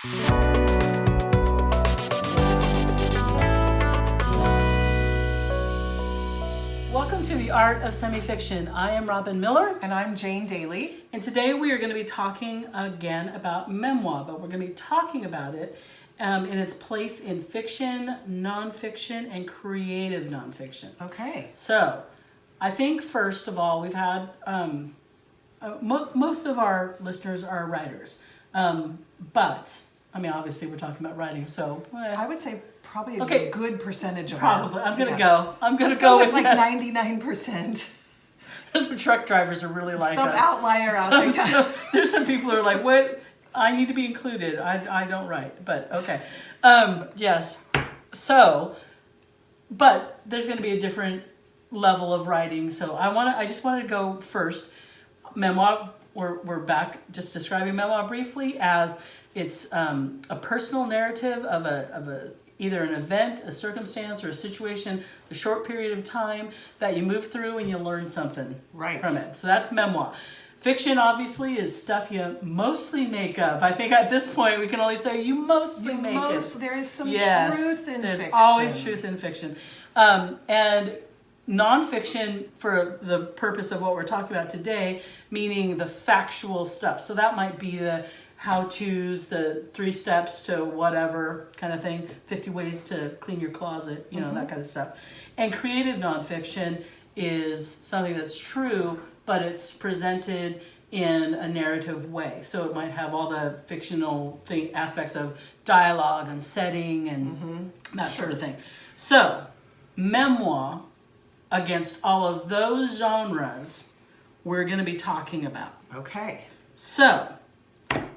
Welcome to the Art of Semi-Fiction. I am Robynne Miller. And I'm Jane Daly. And today we are going to be talking again about memoir, but we're going to be talking about it in its place in fiction, nonfiction, and creative nonfiction. Okay. So, I think first of all, we've had, most of our listeners are writers. But, I mean, obviously we're talking about writing, so. I would say probably a good percentage of Probably. our, I'm going to go. I'm going to go with like yes. 99%. There's some truck drivers are really like some us. outlier out there. So, there's some people who are like, what? I need to be included. I don't write, but okay. Yes. So, but there's going to be a different level of writing. So I just wanted to go first. Memoir. We're back just describing memoir briefly as it's a personal narrative of a either an event, a circumstance, or a situation, a short period of time that you move through and you learn something from it. So that's memoir. Fiction, obviously, is stuff you mostly make up. I think at this point we can only say you mostly make it. There is some truth in there's fiction. always truth in fiction. And nonfiction, for the purpose of what we're talking about today, meaning the factual stuff. So that might be the how-tos, the 3 steps to whatever kind of thing, 50 ways to clean your closet, that kind of stuff. And creative nonfiction is something that's true, but it's presented in a narrative way. So it might have all the fictional aspects of dialogue and setting and that sort of thing. So, memoir, against all of those genres, we're going to be talking about. Okay. So,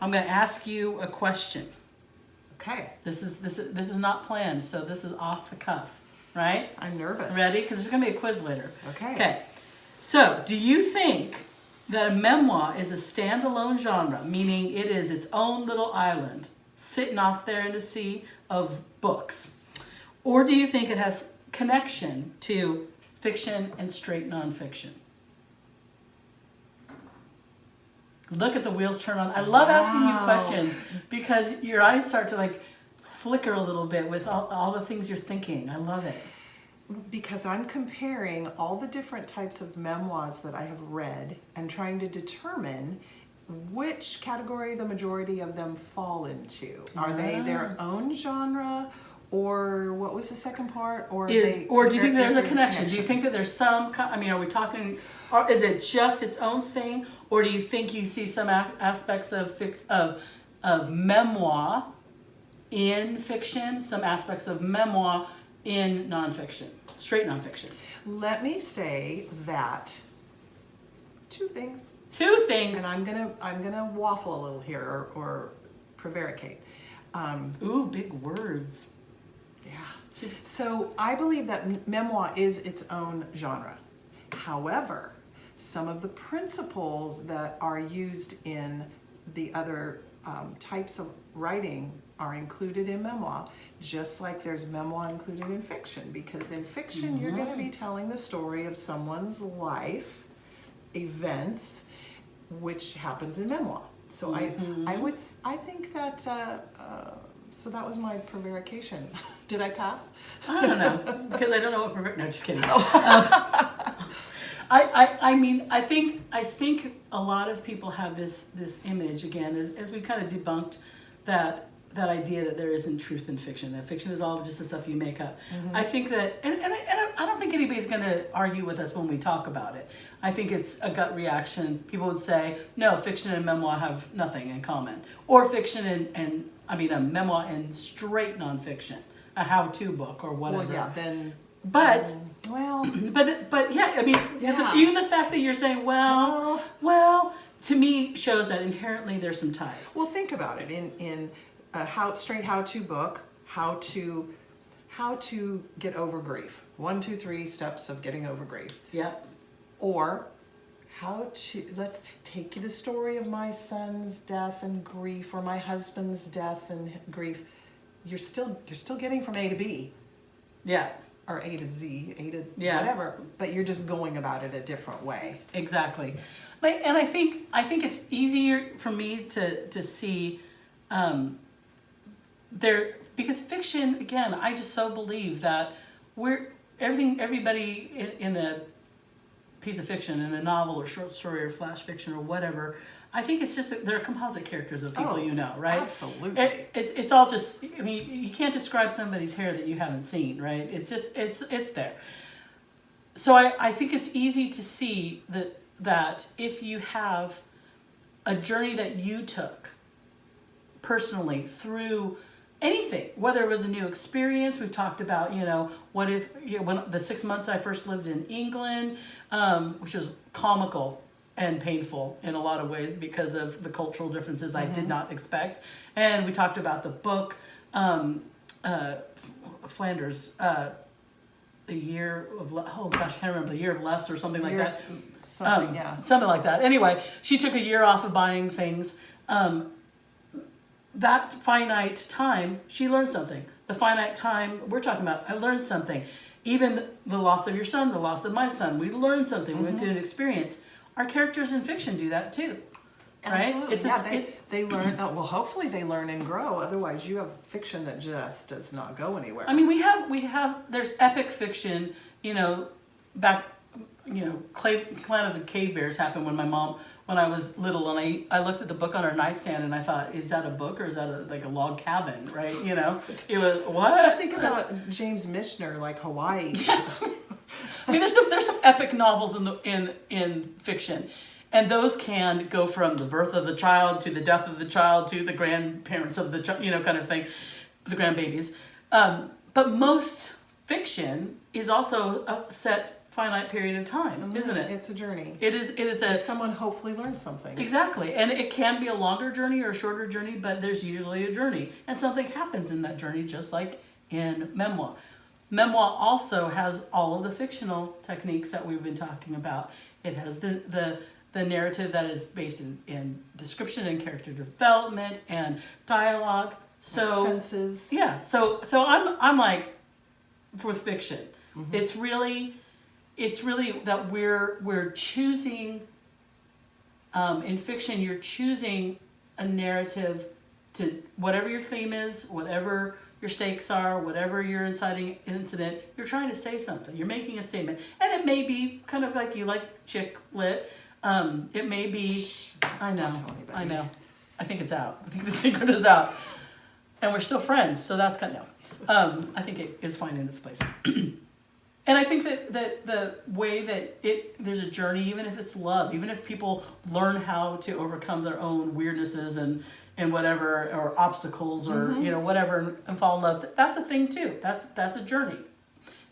I'm going to ask you a question. Okay. This is not planned, so this is off the cuff, right? I'm nervous. Ready? Because there's going to be a quiz later. Okay. Okay. So, do you think that a memoir is a standalone genre, meaning it is its own little island, sitting off there in the sea of books? Or do you think it has connection to fiction and straight nonfiction? Look at the wheels turn on. I love asking you questions because your eyes start to flicker a little bit with all the things you're thinking. I love it. Because I'm comparing all the different types of memoirs that I have read and trying to determine which category the majority of them fall into. Are they their own genre, or what was the second part? Or do you think there's a connection? Do you think that there's some? Are we talking? Or is it just its own thing, or do you think you see some aspects of memoir in fiction, some aspects of memoir in nonfiction, straight nonfiction? Let me say that two things. And I'm gonna waffle a little here or prevaricate. Ooh, big words. Yeah. So I believe that memoir is its own genre. However, some of the principles that are used in the other types of writing are included in memoir, just like there's memoir included in fiction. Because in fiction, you're going to be telling the story of someone's life, events, which happens in memoir. So I think that. So that was my prevarication. Did I pass? I don't know because I don't know what no, just kidding. I think a lot of people have this image again as we kind of debunked that idea that there isn't truth in fiction, that fiction is all just the stuff you make up. I think that, and I don't think anybody's going to argue with us when we talk about it. I think it's a gut reaction. People would say, no, fiction and memoir have nothing in common. Or fiction a memoir and straight nonfiction, a how-to book or whatever. Well, yeah, then... But even the fact that you're saying, well, to me shows that inherently there's some ties. Well, think about it. In a straight how-to book, how to get over grief. 1, 2, 3 steps of getting over grief. Yeah. Or let's take the story of my son's death and grief, or my husband's death and grief. You're still getting from A to B. Yeah. Or A to Z, A to whatever, but you're just going about it a different way. Exactly. And I think it's easier for me to see because fiction, again, I just so believe that everybody in a piece of fiction, in a novel or short story or flash fiction or whatever, I think it's just they're composite characters of people right? Absolutely. It's all just, I mean, you can't describe somebody's hair that you haven't seen, right? It's just, it's there. So I think it's easy to see that if you have a journey that you took personally through anything, whether it was a new experience. We've talked about, what if, when the 6 months I first lived in England, which was comical and painful in a lot of ways because of the cultural differences I did not expect. And we talked about the book, Flanders, the year of, oh gosh, I can't remember, the year of less or something like that. Something like that. Anyway, she took a year off of buying things. That finite time, she learned something. The finite time we're talking about, I learned something. Even the loss of your son, the loss of my son, we learned something. We went through an experience. Our characters in fiction do that too, right? Absolutely. They learn. Well, hopefully they learn and grow. Otherwise, you have fiction that just does not go anywhere. I mean, we have. There's epic fiction. Back, Clan of the Cave Bears happened when I was little, and I looked at the book on her nightstand and I thought, is that a book or is that like a log cabin, right? It was what? Think about James Michener, like Hawaii. Yeah. I mean, there's some epic novels in fiction, and those can go from the birth of the child to the death of the child to the grandparents of the child, kind of thing, the grandbabies. But most fiction is also a set finite period of time, isn't it? It's a journey. It is someone hopefully learns something. Exactly. And it can be a longer journey or a shorter journey, but there's usually a journey. And something happens in that journey, just like in Memoir. Memoir also has all of the fictional techniques that we've been talking about. It has the narrative that is based in description and character development and dialogue. So senses. Yeah. So I'm like, with fiction, it's really that we're choosing, in fiction, you're choosing a narrative to whatever your theme is, whatever your stakes are, whatever your inciting incident, you're trying to say something. You're making a statement. And it may be kind of like you like chick lit. It may be, I know. I think it's out. I think the secret is out. And we're still friends, so that's kind of, I think it is fine in its place. And I think that the way that there's a journey, even if it's love, even if people learn how to overcome their own weirdnesses and whatever, or obstacles or whatever, and fall in love, that's a thing too. That's a journey.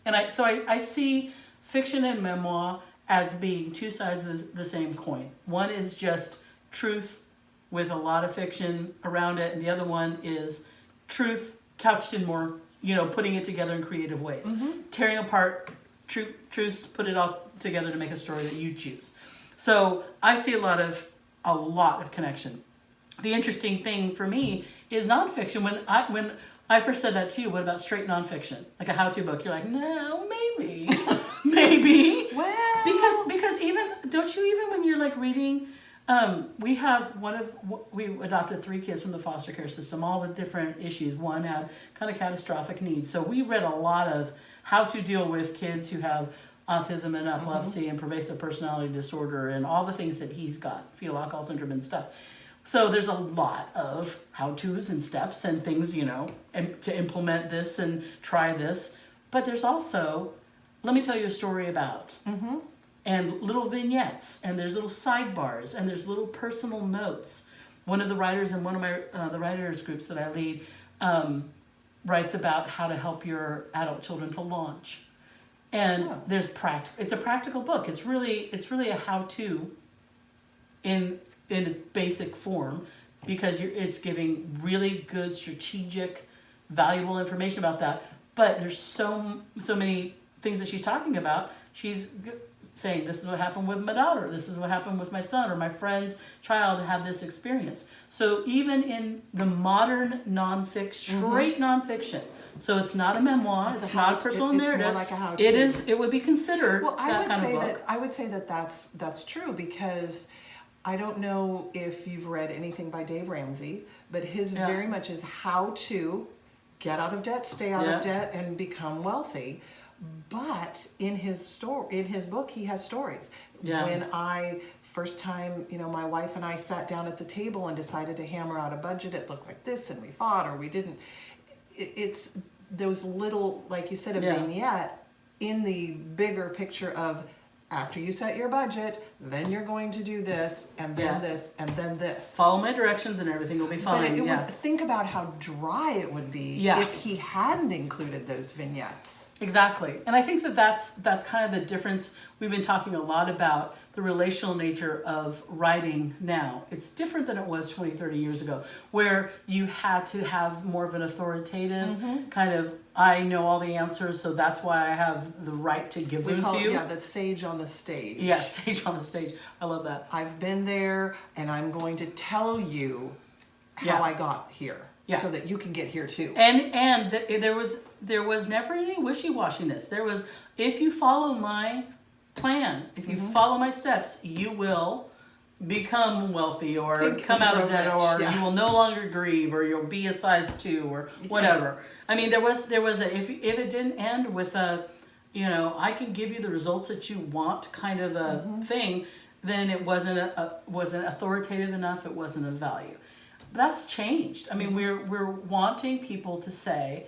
And I see fiction and memoir as being two sides of the same coin. One is just truth with a lot of fiction around it, and the other one is truth couched in more, putting it together in creative ways. Tearing apart truths, put it all together to make a story that you choose. So I see a lot of connection. The interesting thing for me is nonfiction. When I first said that to you, what about straight nonfiction? Like a how-to book. You're like, no, maybe. Maybe. Well. Because don't you even when you're like reading, we adopted 3 kids from the foster care system, all with different issues. One had kind of catastrophic needs. So we read a lot of how to deal with kids who have autism and epilepsy and pervasive personality disorder and all the things that he's got, fetal alcohol syndrome and stuff. So there's a lot of how-tos and steps and things, and to implement this and try this. But there's also, let me tell you a story about. And little vignettes, and there's little sidebars, and there's little personal notes. One of the writers in one of my the writers groups that I lead writes about how to help your adult children to launch. And there's it's a practical book. It's really a how-to in its basic form, because it's giving really good, strategic, valuable information about that. But there's so many things that she's talking about. She's saying, this is what happened with my daughter, this is what happened with my son, or my friend's child had this experience. So even in the modern nonfiction, straight nonfiction, so it's not a memoir, it's not a personal narrative. It's more like a how-to. It would be considered that kind of book. I would say that that's true, because I don't know if you've read anything by Dave Ramsey, but his Yeah. very much is how to get out of debt, stay out Yeah. of debt, and become wealthy. But in his book, he has stories. Yeah. When I first time, my wife and I sat down at the table and decided to hammer out a budget, it looked like this, and we fought or we didn't. It's those little, like you said, a Yeah. vignette in the bigger picture of, after you set your budget, then you're going to do this, and then Yeah. this, and then this. Follow my directions and everything will be fine. But Yeah. think about how dry it would be Yeah. if he hadn't included those vignettes. Exactly. And I think that's kind of the difference. We've been talking a lot about the relational nature of writing now. It's different than it was 20, 30 years ago, where you had to have more of an authoritative kind of, I know all the answers, so that's why I have the right to give We them call to it, you. the sage on the stage. Yeah, sage on the stage. I love that. I've been there, and I'm going to tell you how Yeah. I got here, Yeah. so that you can get here too. And there was never any wishy-washiness. There was, if you follow my plan, if you follow my steps, you will become wealthy or Think come out of and grow debt, rich, or yeah. you will no longer grieve, or you'll be a size 2 or whatever. I mean, there was a, if it didn't end with a, I can give you the results that you want kind of a thing, then it wasn't authoritative enough. It wasn't of value. That's changed. I mean, we're wanting people to say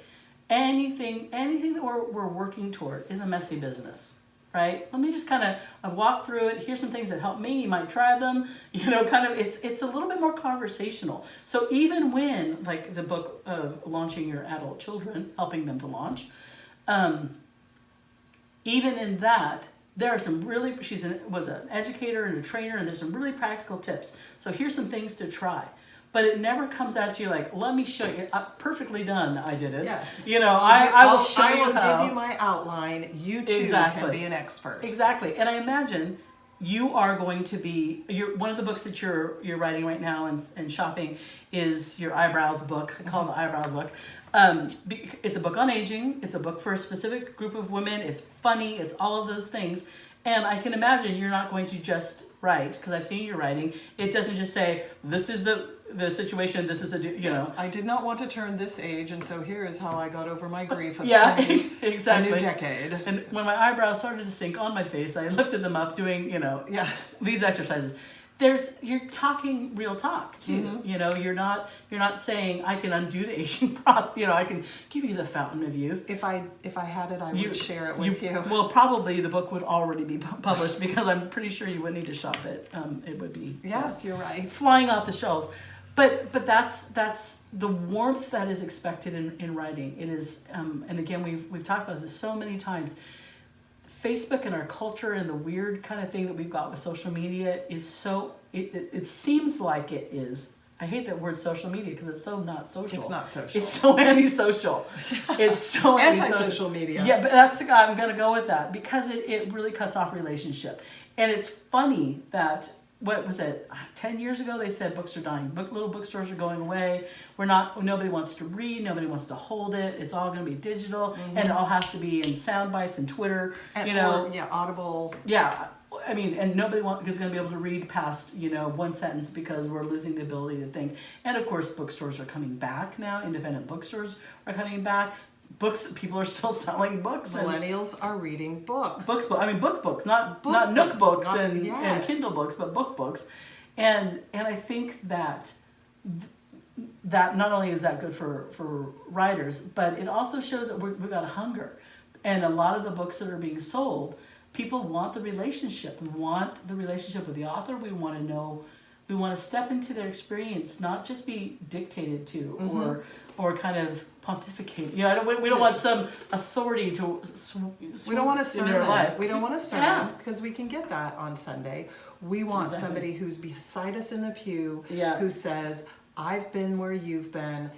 anything that we're working toward is a messy business, right? Let me just kind of walk through it. Here's some things that help me. You might try them. Kind of it's a little bit more conversational. So even when, like the book of Launching Your Adult Children, helping them to launch, even in that, there are some really, was an educator and a trainer, and there's some really practical tips. So here's some things to try. But it never comes at you like, let me show you. Perfectly done, I did it. Yes. I will show you I will how. give you my outline. You too Exactly. can be an expert. Exactly. And I imagine you are going to be, one of the books that you're writing right now and shopping is your Eyebrows book. I call it the Eyebrows book. It's a book on aging. It's a book for a specific group of women. It's funny. It's all of those things. And I can imagine you're not going to just write, because I've seen your writing. It doesn't just say, this is the situation, this is the, Yes, I did not want to turn this age, and so here is how I got over my grief of Yeah, turning exactly. a new decade. And when my eyebrows started to sink on my face, I lifted them up doing, Yeah. these exercises. You're talking real talk too. You're not saying I can undo the aging process. I can give you the fountain of youth. If I had it, I would share it with you. Well, probably the book would already be published, because I'm pretty sure you wouldn't need to shop it. It would be Yes, you're right. flying off the shelves. But that's the warmth that is expected in writing. It is, and again, we've talked about this so many times. Facebook and our culture and the weird kind of thing that we've got with social media is so, it seems like it is. I hate that word social media, because it's so not social. It's not social. It's so antisocial. It's so Anti-social media. Yeah, but I'm going to go with that, because it really cuts off relationship. And it's funny that, what was it, 10 years ago they said books are dying. Little bookstores are going away. Nobody wants to read, nobody wants to hold it. It's all going to be digital, and it all has to be in sound bites and Twitter, Audible. Yeah, I mean, and nobody is going to be able to read past, one sentence, because we're losing the ability to think. And of course, bookstores are coming back now. Independent bookstores are coming back. People are still selling books. Millennials are reading books. Books, not Nook books and Kindle books, but books. And I think that not only is that good for writers, but it also shows that we've got a hunger. And a lot of the books that are being sold, people want the relationship. We want the relationship with the author. We want to know, we want to step into their experience, not just be dictated to or kind of pontificate. We don't want some authority to We don't want a in their sermon. life. We don't want a sermon, Yeah. because we can get that on Sunday. We want somebody who's beside us in the pew, who says, I've been where you've been.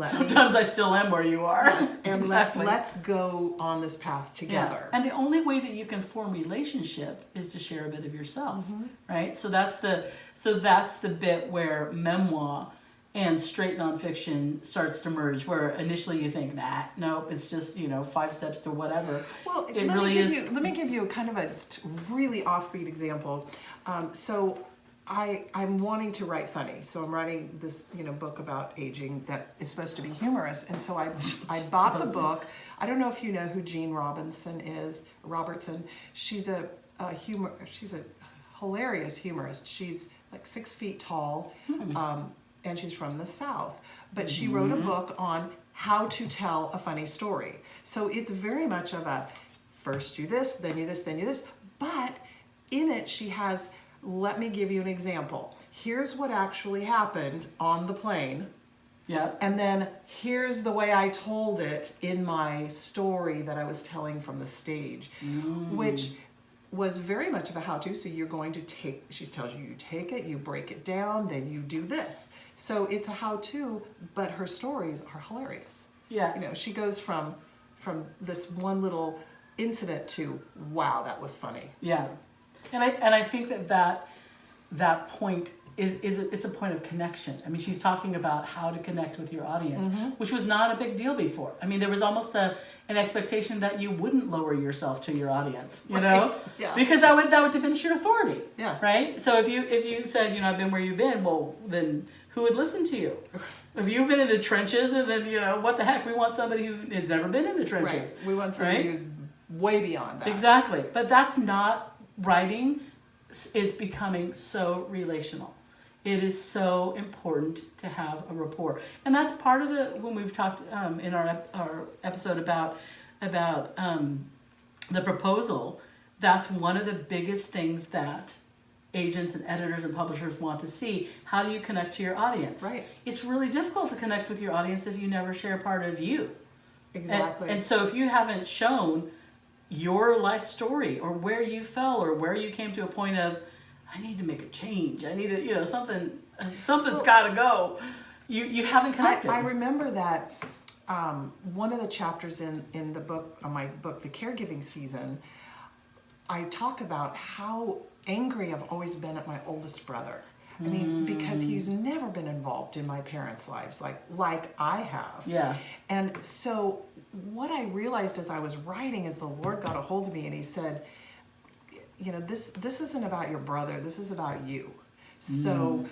Sometimes I still am where you are. Yes, and Exactly. let's go on this path together. Yeah. And the only way that you can form relationship is to share a bit of yourself, right? So that's the bit where memoir and straight nonfiction starts to merge, where initially you think, nope, it's just 5 steps to whatever. Well, Let me give you kind of a really offbeat example. So I'm wanting to write funny, so I'm writing this book about aging that is supposed to be humorous, and so I bought the book. I don't know if you know who Jean Robertson. She's a hilarious humorist. She's like 6 feet tall, and she's from the South. But she wrote a book on how to tell a funny story. So it's very much of a first you this, then you this, then you this. But in it, she has, let me give you an example. Here's what actually happened on the plane. Yeah. And then here's the way I told it in my story that I was telling from the stage, which was very much of a how-to. So you're going to take, she tells you, you take it, you break it down, then you do this. So it's a how-to, but her stories are hilarious. Yeah. She goes from this one little incident to, wow, that was funny. Yeah. And I think that point it's a point of connection. I mean, she's talking about how to connect with your audience, which was not a big deal before. I mean, there was almost an expectation that you wouldn't lower yourself to your audience, know? Yeah. Because that would diminish your authority. Yeah. Right? So if you said, I've been where you've been, well, then who would listen to you? If you've been in the trenches, and then, what the heck? We want somebody who has never been in the trenches. Right. We want somebody who's way beyond that. Exactly. But that's not, writing is becoming so relational. It is so important to have a rapport. And that's part of when we've talked in our episode about the proposal, that's one of the biggest things that agents and editors and publishers want to see. How do you connect to your audience? Right. It's really difficult to connect with your audience if you never share part of you. Exactly. And so if you haven't shown your life story or where you fell or where you came to a point of, I need to make a change, I need to, something's got to go, you haven't connected. I remember that one of the chapters in the book, my book, The Caregiving Season, I talk about how angry I've always been at my oldest brother. I mean, because he's never been involved in my parents' lives like I have. Yeah. And so what I realized as I was writing is the Lord got a hold of me and he said, this isn't about your brother, this is about you. So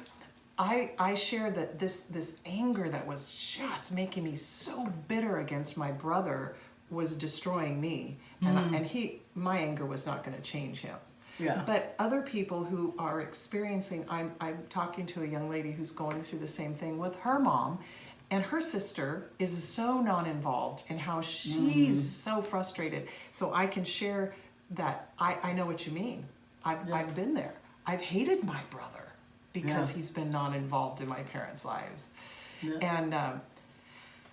I shared that this anger that was just making me so bitter against my brother was destroying me. And my anger was not going to change him. Yeah. But other people who are experiencing, I'm talking to a young lady who's going through the same thing with her mom, and her sister is so non-involved in how she's so frustrated. So I can share that I know what you mean. I've been there. I've hated my brother because he's been non-involved in my parents' lives. Yeah. And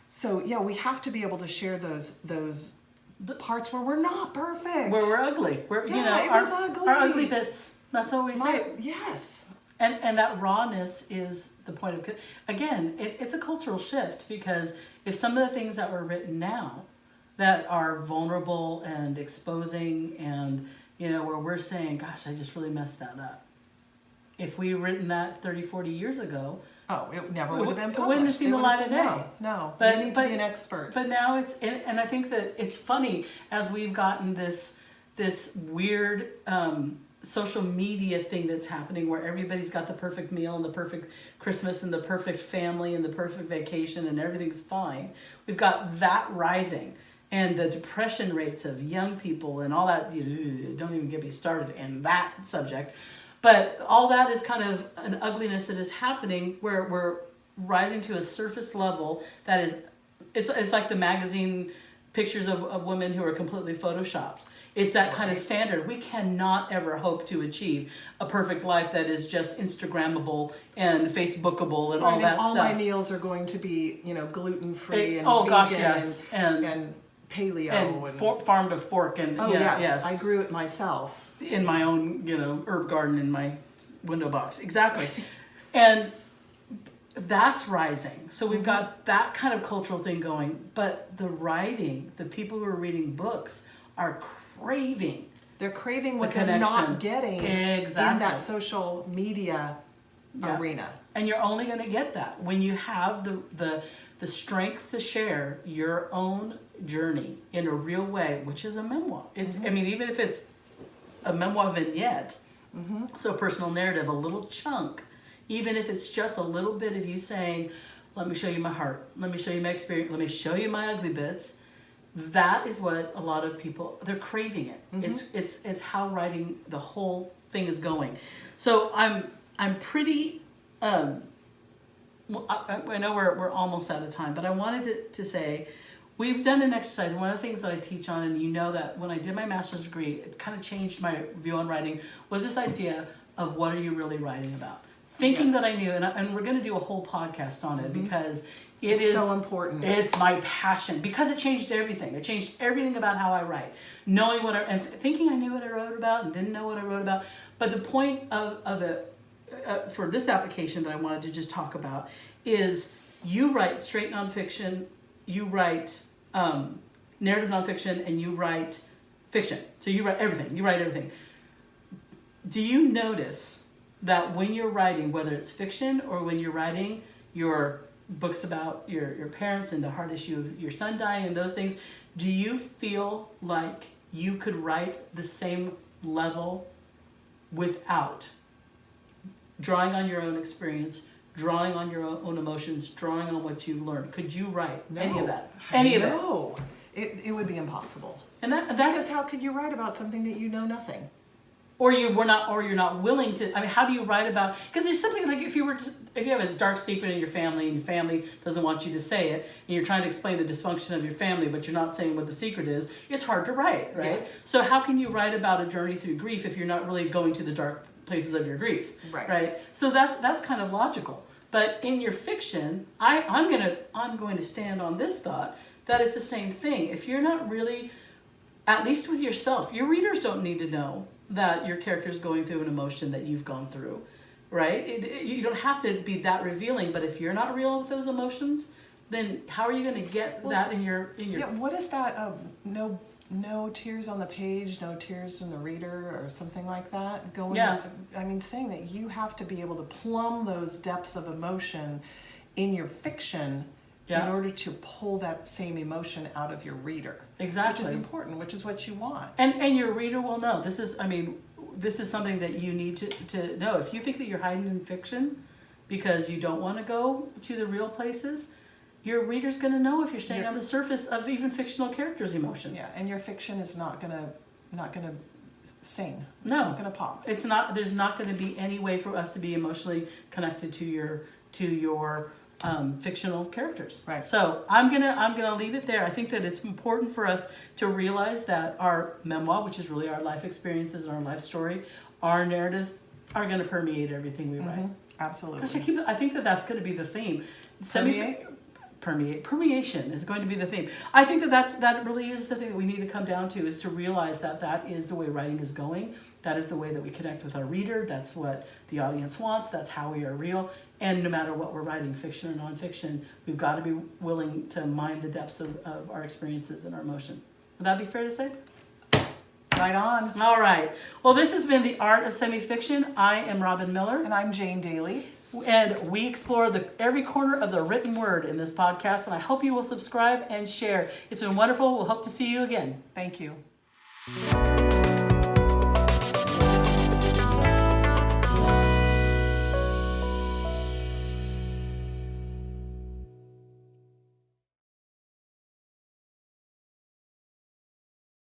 so we have to be able to share those parts where we're not perfect, where we're ugly, it was ugly. Our ugly bits. That's all we say. Yes. And that rawness is the point of, again, it's a cultural shift, because if some of the things that were written now that are vulnerable and exposing and, where we're saying, gosh, I just really messed that up. If we written that 30, 40 years ago, it never would have been published. It wouldn't have seen the light of day. No, but you need to be an expert. But now and I think that it's funny as we've gotten this weird social media thing that's happening where everybody's got the perfect meal and the perfect Christmas and the perfect family and the perfect vacation and everything's fine. We've got that rising. And the depression rates of young people and all that, don't even get me started in that subject. But all that is kind of an ugliness that is happening where we're rising to a surface level that is, it's like the magazine pictures of women who are completely photoshopped. It's that kind of standard. We cannot ever hope to achieve a perfect life that is just Instagrammable and Facebookable and all that all stuff. My meals are going to be, gluten-free and oh vegan gosh, yes. and paleo and farm to fork and yes. I grew it myself in my own herb garden in my window box. Exactly. And that's rising. So we've got that kind of cultural thing going, but the writing, the people who are reading books are craving. They're craving what they're not getting in that social media arena. And you're only going to get that when you have the strength to share your own journey in a real way, which is a memoir. It's I mean, even if it's a memoir vignette, So personal narrative, a little chunk, even if it's just a little bit of you saying, let me show you my heart, let me show you my experience, let me show you my ugly bits. That is what a lot of people, they're craving it. It's how writing the whole thing is going. So I'm pretty, I know we're almost out of time, but I wanted to say, we've done an exercise. One of the things that I teach on, and you know that when I did my master's degree, it kind of changed my view on writing, was this idea of what are you really writing about? Thinking that I knew, and we're going to do a whole podcast on it because it's so important. It's my passion because it changed everything. It changed everything about how I write. Knowing what and thinking I knew what I wrote about and didn't know what I wrote about. But the point of it, for this application that I wanted to just talk about is you write straight nonfiction, you write narrative nonfiction, and you write fiction. So you write everything. You write everything. Do you notice that when you're writing, whether it's fiction or when you're writing your books about your parents and the hard issue of your son dying and those things, do you feel like you could write the same level without drawing on your own experience, drawing on your own emotions, drawing on what you've learned? Could you write any of that? Any of that? No, it would be impossible. And that's because how could you write about something that you know nothing? Or you're not willing to. I mean, how do you write about? Because there's something like if you have a dark secret in your family and your family doesn't want you to say it, and you're trying to explain the dysfunction of your family, but you're not saying what the secret is, it's hard to write, right? Yeah. So how can you write about a journey through grief if you're not really going to the dark places of your grief, right? So that's kind of logical. But in your fiction, I'm going to stand on this thought that it's the same thing. If you're not really, at least with yourself, your readers don't need to know that your character is going through an emotion that you've gone through, right? You don't have to be that revealing, but if you're not real with those emotions, then how are you going to get that in your? Yeah, what is that? No tears on the page, no tears from the reader, or something like that. Saying that you have to be able to plumb those depths of emotion in your fiction in order to pull that same emotion out of your reader. Exactly. Which is important, which is what you want. And your reader will know. This is something that you need to know. If you think that you're hiding in fiction because you don't want to go to the real places, your reader's going to know if you're staying on the surface of even fictional characters' emotions. Yeah, and your fiction is not going to sing. It's not going to pop. It's not. There's not going to be any way for us to be emotionally connected to your fictional characters. Right. So I'm gonna leave it there. I think that it's important for us to realize that our memoir, which is really our life experiences and our life story, our narratives are going to permeate everything we write. Absolutely. Gosh, I think that's going to be the theme. Permeation is going to be the theme. I think that really is the thing that we need to come down to, is to realize that is the way writing is going. That is the way that we connect with our reader. That's what the audience wants. That's how we are real. And no matter what we're writing, fiction or nonfiction, we've got to be willing to mine the depths of our experiences and our emotion. Would that be fair to say? Right on. All right. Well, this has been The Art of Semi-Fiction. I am Robynne Miller. And I'm Jane Daly. And we explore every corner of the written word in this podcast, and I hope you will subscribe and share. It's been wonderful. We'll hope to see you again. Thank you.